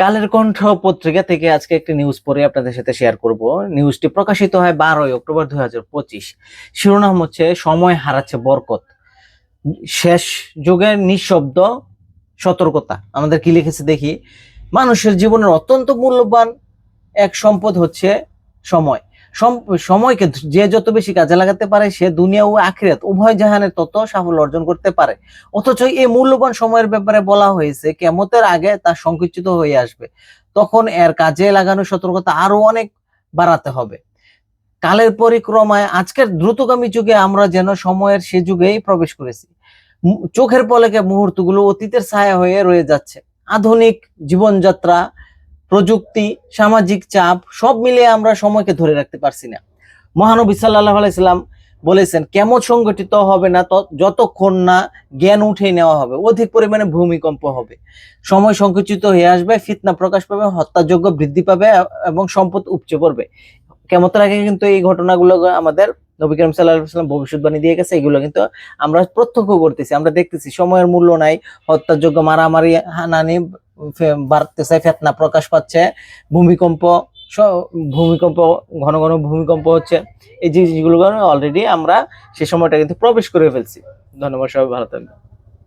কালের কণ্ঠ পত্রিকা থেকে আজকে একটি নিউজ পড়ে আপনাদের সাথে শেয়ার করব। নিউজটি প্রকাশিত হয় 12 অক্টোবর 2025। শিরোনাম হচ্ছে সময় হারাচ্ছে বরকত, শেষ যুগের নিঃশব্দ সতর্কতা। আমাদের কি লিখেছে দেখি। মানুষের জীবনের অত্যন্ত মূল্যবান এক সম্পদ হচ্ছে সময়। সময়কে যে যত বেশি কাজে লাগাতে পারে সে দুনিয়া ও আখিরাত উভয় জাহানের তত সাফল্য অর্জন করতে পারে। অথচ এই মূল্যবান সময়ের ব্যাপারে বলা হয়েছে কিয়ামতের আগে তা সংকুচিত হয়ে আসবে। তখন এর কাজে লাগানোর সতর্কতা আরো অনেক বাড়াতে হবে। কালের পরিক্রমায় আজকের দ্রুতগামী যুগে আমরা যেন সময়ের সে যুগেই প্রবেশ করেছি। চোখের পলকে মুহূর্তগুলো অতীতের ছায়া হয়ে রয়ে যাচ্ছে। আধুনিক জীবনযাত্রা, প্রযুক্তি, সামাজিক চাপ সব মিলিয়ে আমরা সময়কে ধরে রাখতে পারছি না। মহানবী সাল্লাল্লাহু আলাইহি সাল্লাম বলেছেন, কিয়ামত সংগঠিত হবে না যতক্ষণ না জ্ঞান উঠে নেওয়া হবে, অধিক পরিমাণে ভূমিকম্প হবে, সময় সংকুচিত হয়ে আসবে, ফিতনা প্রকাশ পাবে, হত্যাযজ্ঞ বৃদ্ধি পাবে এবং সম্পদ উপচে পড়বে। কিয়ামতের আগে কিন্তু এই ঘটনাগুলো আমাদের নবী করিম সাল্লাল্লাহু আলাইহি ওয়াসাল্লাম ভবিষ্যৎবাণী দিয়ে গেছে। এগুলো কিন্তু আমরা প্রত্যক্ষ করতেছি, আমরা দেখতেছি। সময়ের মূল্য নাই, হত্যাযজ্ঞ, মারামারি, হানানি বাড়তেছে, ফিতনা প্রকাশ পাচ্ছে, ভূমিকম্প ভূমিকম্প ঘন ঘন ভূমিকম্প হচ্ছে। এই জিনিসগুলো অলরেডি আমরা সে সময়টা কিন্তু প্রবেশ করে ফেলছি। ধন্যবাদ, সবাই ভালো থাকবেন।